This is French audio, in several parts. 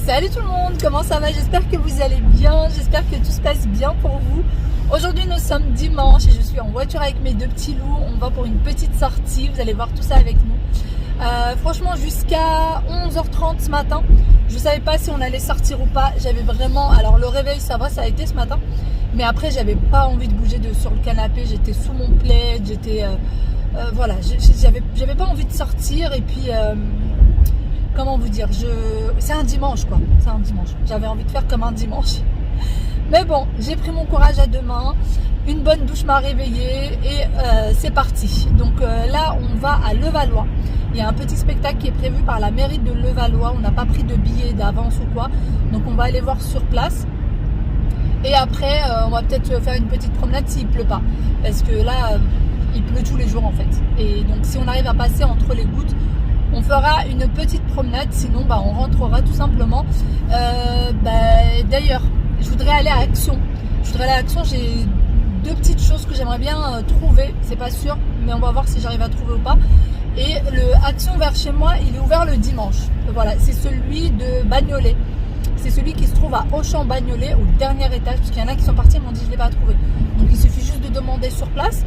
Salut tout le monde, comment ça va? J'espère que vous allez bien, j'espère que tout se passe bien pour vous. Aujourd'hui nous sommes dimanche et je suis en voiture avec mes deux petits loups. On va pour une petite sortie, vous allez voir tout ça avec nous. Franchement jusqu'à 11h30 ce matin, je ne savais pas si on allait sortir ou pas. J'avais vraiment, alors le réveil ça va, ça a été ce matin. Mais après j'avais pas envie de bouger sur le canapé, j'étais sous mon plaid, j'étais... voilà, j'avais pas envie de sortir et puis... comment vous dire, c'est un dimanche quoi, c'est un dimanche. J'avais envie de faire comme un dimanche. Mais bon, j'ai pris mon courage à deux mains. Une bonne douche m'a réveillée et c'est parti. Donc là, on va à Levallois. Il y a un petit spectacle qui est prévu par la mairie de Levallois. On n'a pas pris de billets d'avance ou quoi. Donc on va aller voir sur place. Et après, on va peut-être faire une petite promenade s'il pleut pas. Parce que là, il pleut tous les jours en fait. Et donc si on arrive à passer entre les gouttes, on fera une petite promenade, sinon on rentrera tout simplement. D'ailleurs, je voudrais aller à Action. J'ai deux petites choses que j'aimerais bien trouver. C'est pas sûr, mais on va voir si j'arrive à trouver ou pas. Et le Action vers chez moi, il est ouvert le dimanche. Voilà, c'est celui de Bagnolet. C'est celui qui se trouve à Auchan-Bagnolet, au dernier étage. Parce qu'il y en a qui sont partis et m'ont dit je ne l'ai pas trouvé. Donc il suffit juste de demander sur place.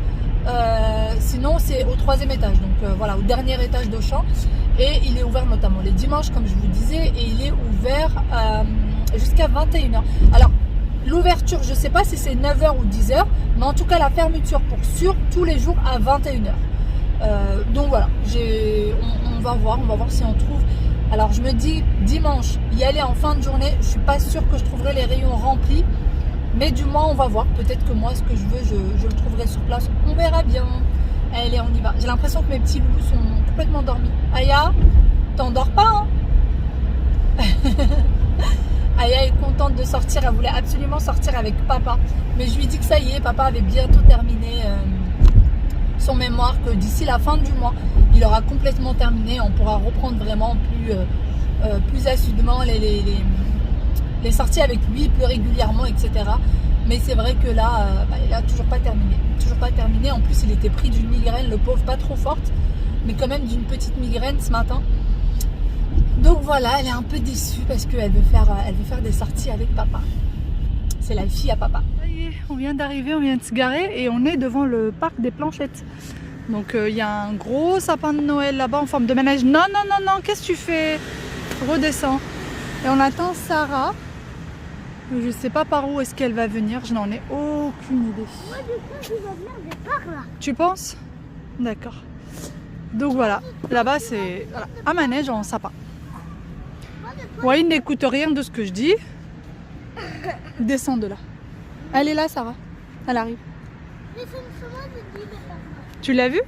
Sinon c'est au 3e étage, donc voilà, au dernier étage d'Auchan, et il est ouvert notamment les dimanches comme je vous disais, et il est ouvert jusqu'à 21h. Alors l'ouverture je sais pas si c'est 9h ou 10h, mais en tout cas la fermeture pour sûr tous les jours à 21h. Donc voilà, on va voir si on trouve. Alors je me dis dimanche y aller en fin de journée, je suis pas sûre que je trouverai les rayons remplis. Mais du moins on va voir, peut-être que moi ce que je veux je le trouverai sur place, on verra bien. Allez on y va, j'ai l'impression que mes petits loulous sont complètement dormis. Aya, t'endors pas hein? Aya est contente de sortir, elle voulait absolument sortir avec papa. Mais je lui ai dit que ça y est, papa avait bientôt terminé son mémoire, que d'ici la fin du mois il aura complètement terminé. On pourra reprendre vraiment plus assidûment les sorties avec lui plus régulièrement, etc. Mais c'est vrai que là, il a toujours pas terminé. En plus, il était pris d'une migraine, le pauvre, pas trop forte, mais quand même d'une petite migraine ce matin. Donc voilà, elle est un peu déçue parce qu'elle veut faire des sorties avec papa. C'est la fille à papa. Ça y est, on vient d'arriver, on vient de se garer et on est devant le parc des Planchettes. Donc il y a un gros sapin de Noël là-bas en forme de manège. Non, qu'est-ce que tu fais? Redescends. Et on attend Sarah. Je ne sais pas par où est-ce qu'elle va venir, je n'en ai aucune idée. Moi, du coup, je vais venir de par là. Tu penses? D'accord. Donc voilà, là-bas c'est un manège en sapin. Ouais, il n'écoute rien de ce que je dis. Descends de là. Elle est là, Sarah. Elle arrive. Tu l'as vu?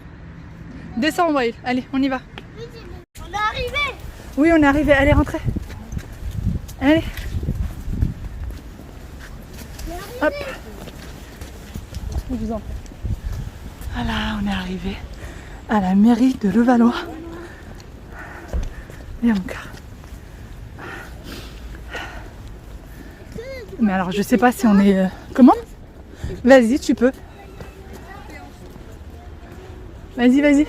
Descends, Wael. Allez, on y va. On est arrivé. Oui, on est arrivé. Allez, rentrez. Allez. Hop. Je vous en prie. Voilà, on est arrivé à la mairie de Levallois. Viens mon cœur. Mais alors je sais pas si on est... Comment? Vas-y, tu peux. Vas-y.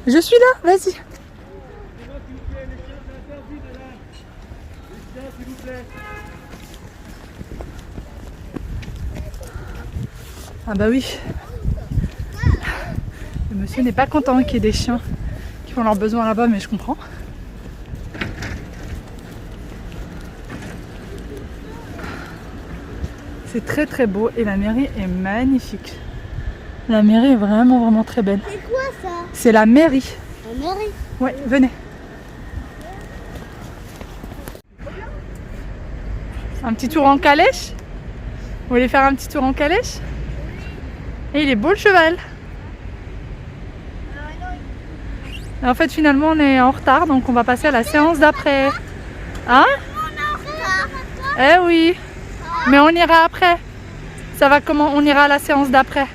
Je suis là, vas-y. Ah bah oui. Le monsieur n'est pas content qu'il y ait des chiens qui font leurs besoins là-bas, mais je comprends. C'est très très beau et la mairie est magnifique. La mairie est vraiment très belle. C'est quoi ça? C'est la mairie. La mairie? Ouais, venez. Un petit tour en calèche? Vous voulez faire un petit tour en calèche? Et il est beau le cheval. Et en fait finalement on est en retard, donc on va passer à la séance d'après. Hein? Eh oui. Mais on ira après. Ça va comment? On ira à la séance d'après.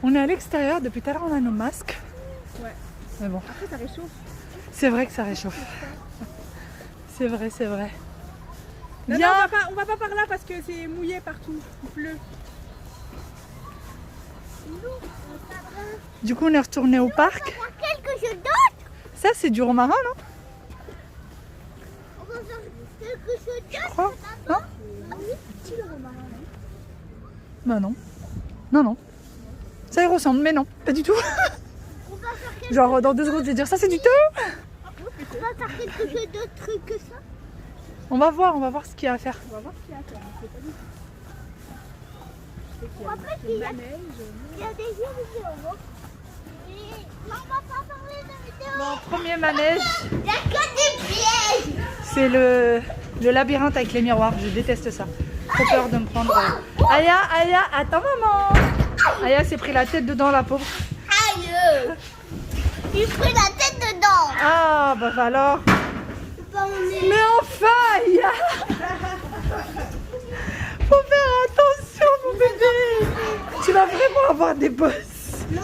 On est à l'extérieur, depuis tout à l'heure on a nos masques. Ouais. Mais bon. Après ça réchauffe. C'est vrai que ça réchauffe. C'est vrai. Non, Viens. non, on va pas par là parce que c'est mouillé partout. Il pleut. Du coup on est retourné au parc. Quelque chose d'autre. Ça, c'est du romarin, non? On va faire quelque chose Je crois. Non? Ah oui, c'est le romarin. Bah non. Non, non. Ça y ressemble, mais non, pas du tout. On va faire quelque Genre, dans 2 secondes, je vais dire ça, c'est du thé. On va faire quelque chose d'autre truc que ça. On va voir ce qu'il y a à faire. On va voir ce qu'il y a à faire. On sait pas du tout. Après, il y a des vidéos. Et là, on va pas parler de vidéos. Bon, premier manège, Il y a que des pièges. c'est le labyrinthe avec les miroirs. Je déteste ça. Trop peur de me prendre. Aya, attends maman. Aya s'est pris la tête dedans, la pauvre. Aïe. Il prit la tête dedans. Ah, bah alors. Mais enfin, Aya. Faut faire attention, mon bébé. Tu vas vraiment avoir des bosses. Non.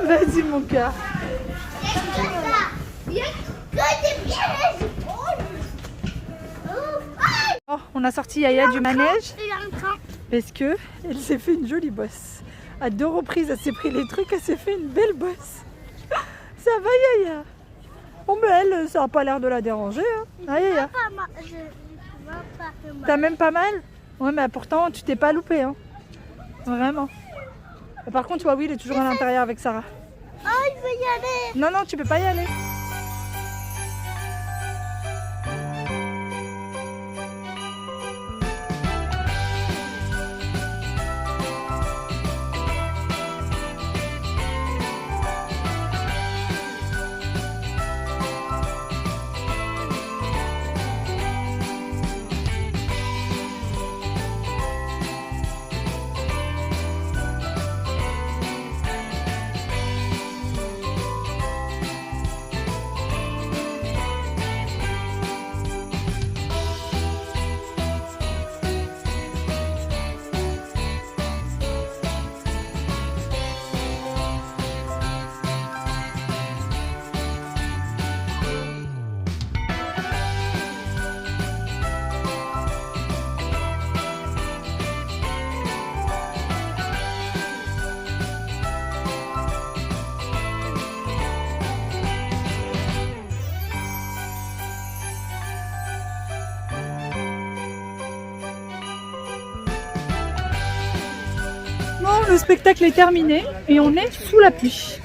Vas-y, mon cœur. Il y a que des pièges. Oh, on a sorti Aya du manège Il y a un train. parce que elle s'est fait une jolie bosse. À 2 reprises, elle s'est pris les trucs, elle s'est fait une belle bosse. Ça va, Yaya? Bon, mais elle, ça n'a pas l'air de la déranger. Hein. Ah, Yaya. T'as même pas mal? Ouais, mais pourtant, tu t'es pas loupé. Hein. Vraiment. Et par contre, Wawi, il est toujours à l'intérieur avec Sarah. Oh, il veut y aller. Non, non, tu peux pas y aller. Le spectacle est terminé et on est sous la pluie.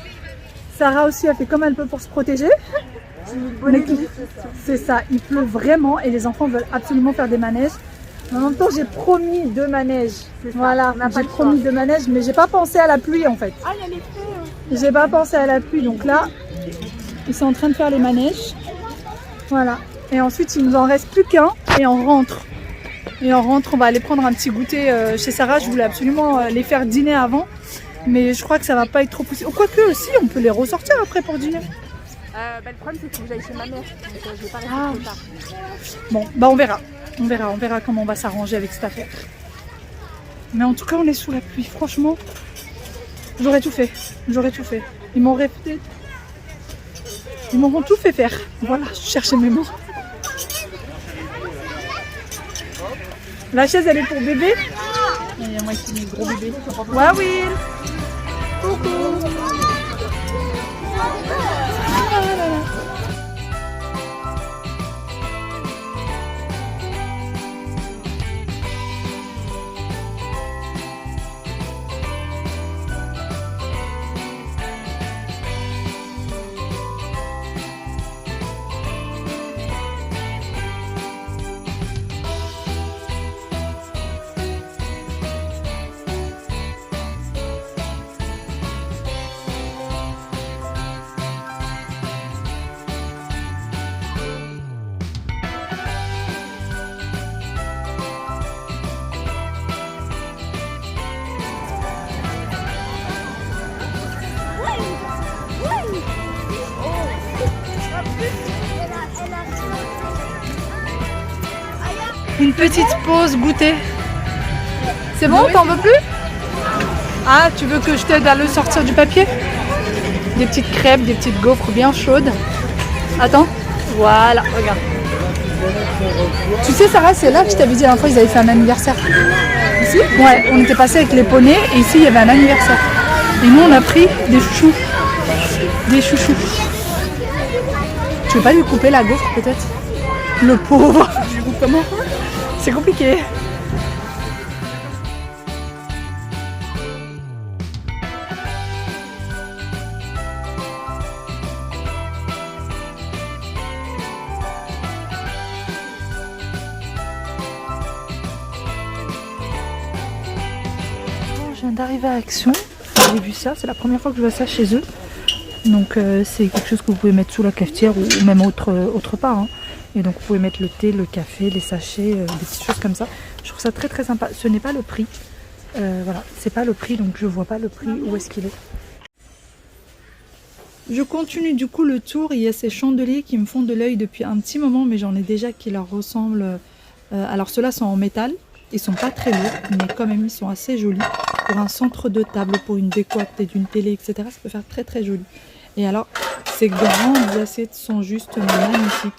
Sarah aussi a fait comme elle peut pour se protéger. C'est ça, il pleut vraiment et les enfants veulent absolument faire des manèges. En même temps, j'ai promis 2 manèges. Voilà, j'ai promis 2 manèges, mais j'ai pas pensé à la pluie en fait. Ah, il y a les feux. J'ai pas pensé à la pluie, donc là, ils sont en train de faire les manèges. Voilà. Et ensuite, il nous en reste plus qu'un et on rentre. Et on rentre, on va aller prendre un petit goûter chez Sarah. Je voulais absolument les faire dîner avant. Mais je crois que ça va pas être trop possible. Quoique aussi, on peut les ressortir après pour dîner. Le problème c'est que j'aille chez ma mère. Donc, je vais pas rester trop tard. Bon, bah on verra. On verra comment on va s'arranger avec cette affaire. Mais en tout cas, on est sous la pluie. Franchement, j'aurais tout fait. Ils m'auraient fait... Ils m'auront tout fait faire. Voilà, je cherchais mes mots. La chaise, elle est pour bébé. Il y a moi qui mets gros bébé. Ouais, Will. Coucou. Une petite pause goûter. C'est bon, t'en veux plus? Ah, tu veux que je t'aide à le sortir du papier? Des petites crêpes, des petites gaufres bien chaudes. Attends, voilà, regarde. Tu sais Sarah, c'est là que je t'avais dit la dernière fois, ils avaient fait un anniversaire. Ici? Ouais, on était passé avec les poneys et ici il y avait un anniversaire. Et nous on a pris des chouchous. Des chouchous. Tu veux pas lui couper la gaufre peut-être? Le pauvre. Je lui coupe comment? C'est compliqué. Je viens d'arriver à Action. J'ai vu ça, c'est la première fois que je vois ça chez eux. Donc c'est quelque chose que vous pouvez mettre sous la cafetière ou même autre part. Hein. Et donc vous pouvez mettre le thé, le café, les sachets, des petites choses comme ça. Je trouve ça très très sympa. Ce n'est pas le prix. Voilà, c'est pas le prix, donc je vois pas le prix où est-ce qu'il est. Je continue du coup le tour. Il y a ces chandeliers qui me font de l'œil depuis un petit moment, mais j'en ai déjà qui leur ressemblent. Alors ceux-là sont en métal. Ils sont pas très lourds, mais quand même ils sont assez jolis. Pour un centre de table, pour une déco à côté d'une télé, etc. Ça peut faire très très joli. Et alors, ces grandes assiettes sont juste magnifiques.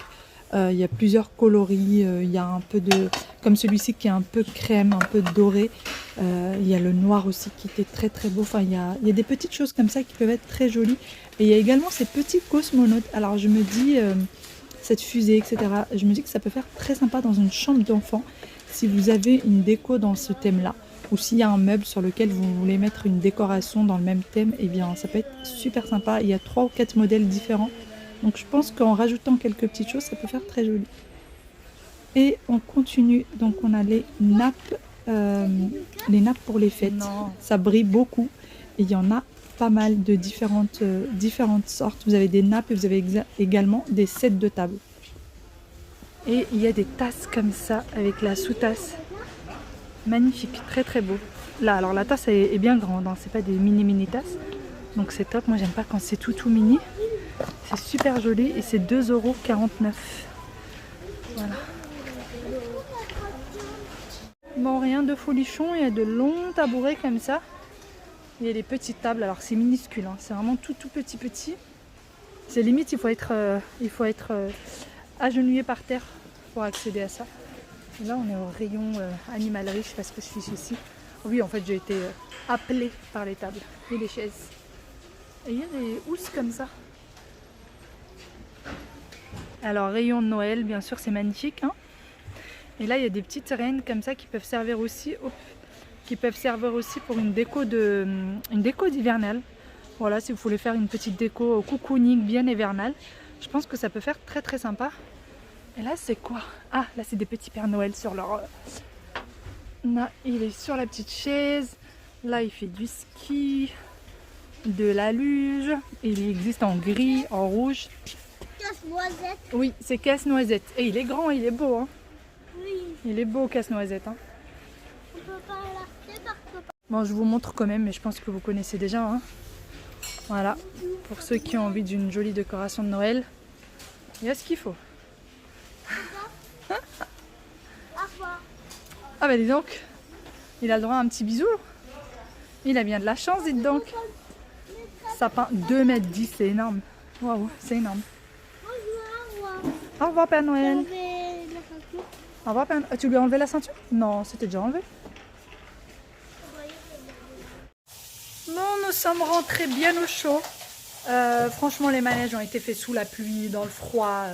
Il y a plusieurs coloris. Il y a un peu de... Comme celui-ci qui est un peu crème, un peu doré. Il y a le noir aussi qui était très très beau. Enfin, il y a des petites choses comme ça qui peuvent être très jolies. Et il y a également ces petits cosmonautes. Alors je me dis, cette fusée, etc. Je me dis que ça peut faire très sympa dans une chambre d'enfant. Si vous avez une déco dans ce thème-là, ou s'il y a un meuble sur lequel vous voulez mettre une décoration dans le même thème, eh bien ça peut être super sympa. Il y a 3 ou 4 modèles différents. Donc je pense qu'en rajoutant quelques petites choses, ça peut faire très joli. Et on continue. Donc on a les nappes pour les fêtes. Non. Ça brille beaucoup. Et il y en a pas mal de différentes sortes. Vous avez des nappes et vous avez également des sets de table. Et il y a des tasses comme ça avec la sous-tasse. Magnifique, très très beau. Là, alors la tasse est bien grande, hein. C'est pas des mini tasses. Donc c'est top, moi j'aime pas quand c'est tout mini. C'est super joli et c'est 2,49 €. Voilà. Bon, rien de folichon, il y a de longs tabourets comme ça. Il y a des petites tables, alors c'est minuscule, hein. C'est vraiment tout petit. C'est limite, il faut être agenouillé par terre pour accéder à ça. Et là on est au rayon animalerie, je sais pas ce que je suis ici. Oui, en fait j'ai été appelée par les tables et les chaises. Et il y a des housses comme ça. Alors rayon de Noël, bien sûr c'est magnifique, hein. Et là il y a des petites reines comme ça qui peuvent servir aussi, pour une déco d'hivernale. Voilà, si vous voulez faire une petite déco cocooning bien hivernale, je pense que ça peut faire très très sympa. Et là c'est quoi? Ah, là c'est des petits Pères Noël sur leur... Là il est sur la petite chaise. Là il fait du ski, de la luge. Il existe en gris, en rouge. Casse-noisette. Oui, c'est Casse-Noisette. Et il est grand, il est beau, hein. Oui. Il est beau Casse-Noisette, hein. On peut pas l'acheter parce que... Bon, je vous montre quand même, mais je pense que vous connaissez déjà, hein. Voilà, pour ceux qui ont envie d'une jolie décoration de Noël, il y a ce qu'il faut. Ah bah dis donc, il a le droit à un petit bisou. Il a bien de la chance, dites donc. Sapin 2,10 m, c'est énorme. Waouh, c'est énorme. Au revoir Père Noël. Au revoir Père Noël. Tu lui as enlevé la ceinture? Non, c'était déjà enlevé. Bon, nous sommes rentrés bien au chaud. Franchement, les manèges ont été faits sous la pluie, dans le froid.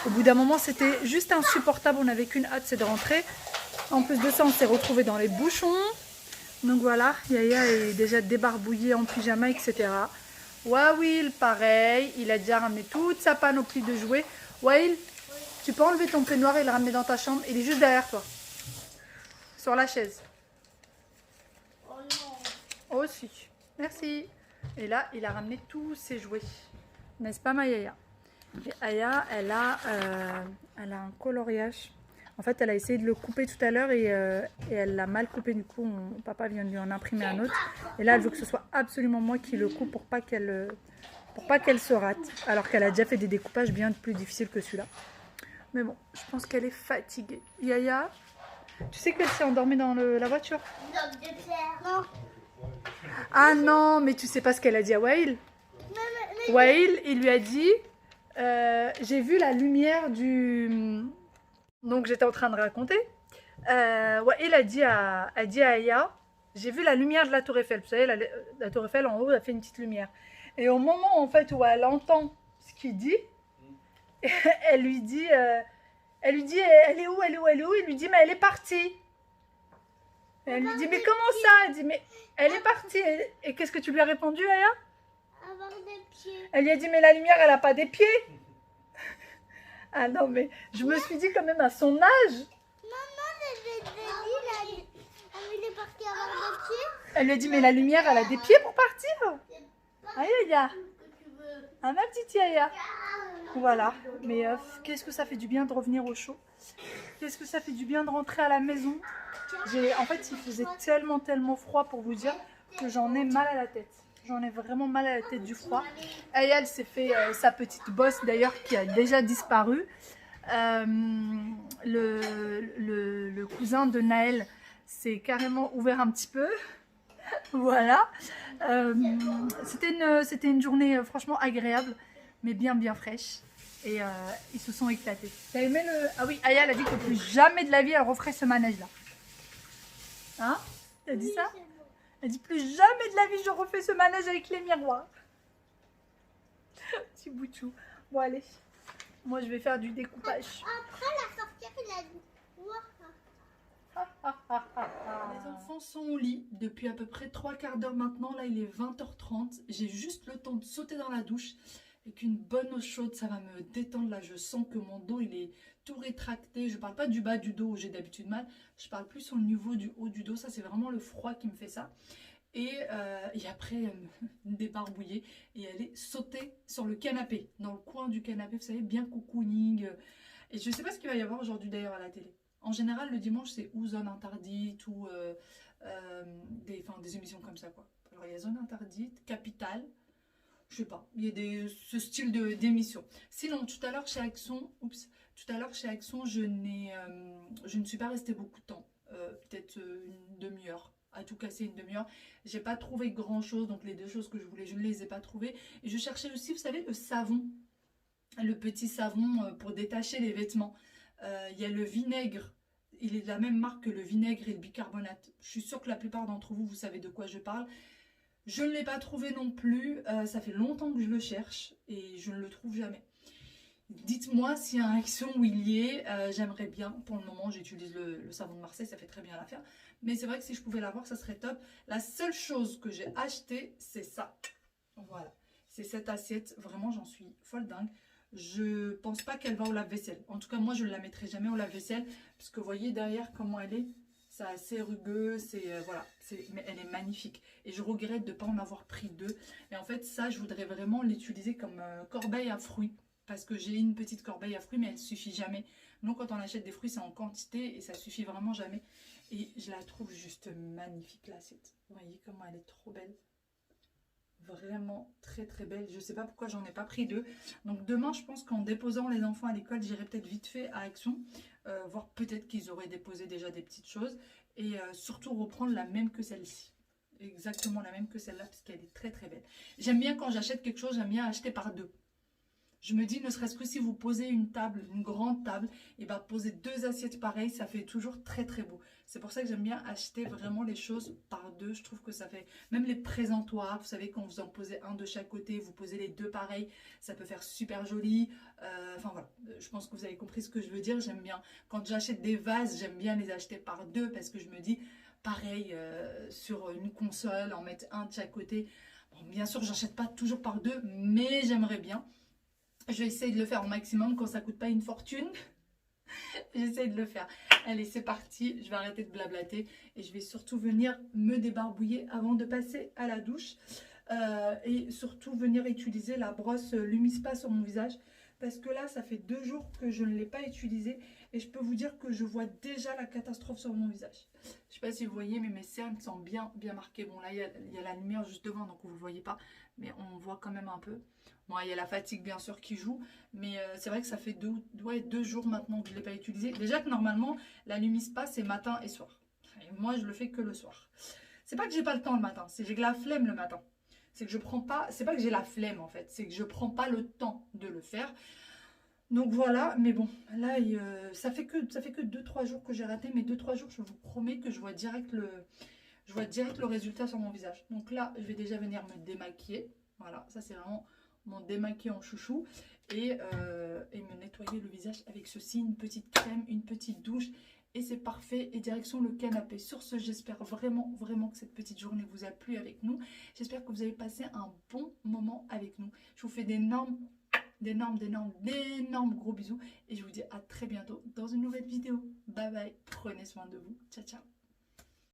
Au bout d'un moment, c'était juste insupportable. On n'avait qu'une hâte, c'est de rentrer. En plus de ça, on s'est retrouvés dans les bouchons. Donc voilà, Yaya est déjà débarbouillé en pyjama, etc. Waouil, pareil, il a déjà ramené toute sa panoplie de jouets. Waouil, tu peux enlever ton peignoir et le ramener dans ta chambre. Il est juste derrière toi, sur la chaise. Oh non. Aussi, merci. Et là, il a ramené tous ses jouets. N'est-ce pas ma Yaya? Et Aya, elle a un coloriage. En fait, elle a essayé de le couper tout à l'heure et elle l'a mal coupé. Du coup, papa vient de lui en imprimer un autre. Et là, elle veut que ce soit absolument moi qui le coupe pour pas qu'elle se rate. Alors qu'elle a déjà fait des découpages bien plus difficiles que celui-là. Mais bon, je pense qu'elle est fatiguée. Yaya, tu sais qu'elle s'est endormie dans la voiture? Non. Ah non, mais tu sais pas ce qu'elle a dit à Wael? Wael, il lui a dit... j'ai vu la lumière du... Donc j'étais en train de raconter. Il a dit à Aya, j'ai vu la lumière de la Tour Eiffel. Vous savez, la Tour Eiffel en haut, elle fait une petite lumière. Et au moment en fait où elle entend ce qu'il dit, elle lui dit, elle est où, elle est où, elle est où? Il lui dit, mais elle est partie. Et elle lui dit, mais comment ça? Elle dit, mais elle est partie. Et qu'est-ce que tu lui as répondu, Aya? Avoir des pieds. Elle lui a dit, mais la lumière, elle a pas des pieds. Ah non, mais je me suis dit quand même à son âge. Il est parti avoir des pieds. Elle lui a dit, mais la lumière, elle a des pieds pour partir. Aïe, Aya. Ah, ma petite Aya. Voilà. Mais qu'est-ce que ça fait du bien de revenir au chaud. Qu'est-ce que ça fait du bien de rentrer à la maison. En fait, il faisait tellement froid pour vous dire que j'en ai mal à la tête. J'en ai vraiment mal à la tête du froid. Aya, elle s'est fait sa petite bosse d'ailleurs qui a déjà disparu. Le cousin de Naël s'est carrément ouvert un petit peu. Voilà. C'était une journée franchement agréable, mais bien fraîche. Et ils se sont éclatés. T'as aimé le... Ah oui, Aya, elle a dit que plus jamais de la vie elle referait ce manège-là. Hein? T'as dit ça? Elle dit plus jamais de la vie je refais ce manège avec les miroirs. Petit boutchou. Bon allez, moi je vais faire du découpage. Après la sortir, il a dit Les enfants sont au lit depuis à peu près 3/4 d'heure maintenant. Là il est 20h30. J'ai juste le temps de sauter dans la douche. Avec une bonne eau chaude, ça va me détendre. Là je sens que mon dos il est tout rétracté. Je parle pas du bas du dos où j'ai d'habitude mal. Je parle plus au niveau du haut du dos. Ça c'est vraiment le froid qui me fait ça. Et après me débarbouiller et aller sauter sur le canapé. Dans le coin du canapé, vous savez, bien cocooning. Et je sais pas ce qu'il va y avoir aujourd'hui d'ailleurs à la télé. En général le dimanche c'est ou Zone Interdite ou des émissions comme ça quoi. Alors il y a Zone Interdite, Capitale. Je sais pas, il y a ce style d'émission. Sinon, tout à l'heure chez Axon, je ne suis pas restée beaucoup de temps. Peut-être une demi-heure, à tout casser une demi-heure. J'ai pas trouvé grand chose, donc les deux choses que je voulais, je ne les ai pas trouvées. Et je cherchais aussi, vous savez, le savon. Le petit savon pour détacher les vêtements. Il y a le vinaigre. Il est de la même marque que le vinaigre et le bicarbonate. Je suis sûre que la plupart d'entre vous, vous savez de quoi je parle. Je ne l'ai pas trouvé non plus, ça fait longtemps que je le cherche et je ne le trouve jamais. Dites-moi s'il y a un Action où il y est, j'aimerais bien. Pour le moment, j'utilise le savon de Marseille, ça fait très bien l'affaire. Mais c'est vrai que si je pouvais l'avoir, ça serait top. La seule chose que j'ai acheté, c'est ça. Voilà, c'est cette assiette. Vraiment, j'en suis folle dingue. Je pense pas qu'elle va au lave-vaisselle. En tout cas, moi, je ne la mettrai jamais au lave-vaisselle. Parce que vous voyez derrière comment elle est. C'est assez rugueux, voilà, mais elle est magnifique. Et je regrette de ne pas en avoir pris deux. Et en fait, ça, je voudrais vraiment l'utiliser comme corbeille à fruits. Parce que j'ai une petite corbeille à fruits, mais elle ne suffit jamais. Donc, quand on achète des fruits, c'est en quantité et ça suffit vraiment jamais. Et je la trouve juste magnifique, l'assiette. Vous voyez comment elle est trop belle. Vraiment très belle. Je ne sais pas pourquoi j'en ai pas pris deux. Donc, demain, je pense qu'en déposant les enfants à l'école, j'irai peut-être vite fait à Action. Voir peut-être qu'ils auraient déposé déjà des petites choses. Et surtout reprendre la même que celle-ci. Exactement la même que celle-là, parce qu'elle est très belle. J'aime bien quand j'achète quelque chose, j'aime bien acheter par deux. Je me dis, ne serait-ce que si vous posez une table, une grande table, et ben poser deux assiettes pareilles, ça fait toujours très beau. C'est pour ça que j'aime bien acheter vraiment les choses par deux. Je trouve que ça fait, même les présentoirs, vous savez, quand vous en posez un de chaque côté, vous posez les deux pareils, ça peut faire super joli. Enfin voilà, je pense que vous avez compris ce que je veux dire. J'aime bien, quand j'achète des vases, j'aime bien les acheter par deux parce que je me dis, pareil, sur une console, en mettre un de chaque côté. Bon, bien sûr, j'achète pas toujours par deux, mais j'aimerais bien. Je vais essayer de le faire au maximum quand ça coûte pas une fortune. J'essaie de le faire. Allez, c'est parti. Je vais arrêter de blablater et je vais surtout venir me débarbouiller avant de passer à la douche. Et surtout venir utiliser la brosse Lumispa sur mon visage. Parce que là, ça fait 2 jours que je ne l'ai pas utilisée. Et je peux vous dire que je vois déjà la catastrophe sur mon visage. Je ne sais pas si vous voyez, mais mes cernes sont bien marquées. Bon, là, il y a la lumière juste devant, donc vous ne le voyez pas. Mais on voit quand même un peu. Bon, il y a la fatigue, bien sûr, qui joue. Mais c'est vrai que ça fait 2 jours maintenant que je ne l'ai pas utilisée. Déjà que normalement, la Lumispa, c'est matin et soir. Et moi, je le fais que le soir. C'est pas que j'ai pas le temps le matin. C'est que j'ai la flemme le matin. C'est que je prends pas, c'est pas que j'ai la flemme en fait, c'est que je prends pas le temps de le faire. Donc voilà, mais bon, là ça fait que 2-3 jours que j'ai raté, mais 2-3 jours, je vous promets que je vois direct le résultat sur mon visage. Donc là, je vais déjà venir me démaquiller. Voilà, ça c'est vraiment mon démaquillant chouchou et me nettoyer le visage avec ceci, une petite crème, une petite douche. Et c'est parfait. Et direction le canapé. Sur ce, j'espère vraiment, vraiment que cette petite journée vous a plu avec nous. J'espère que vous avez passé un bon moment avec nous. Je vous fais d'énormes gros bisous. Et je vous dis à très bientôt dans une nouvelle vidéo. Bye bye. Prenez soin de vous. Ciao, ciao.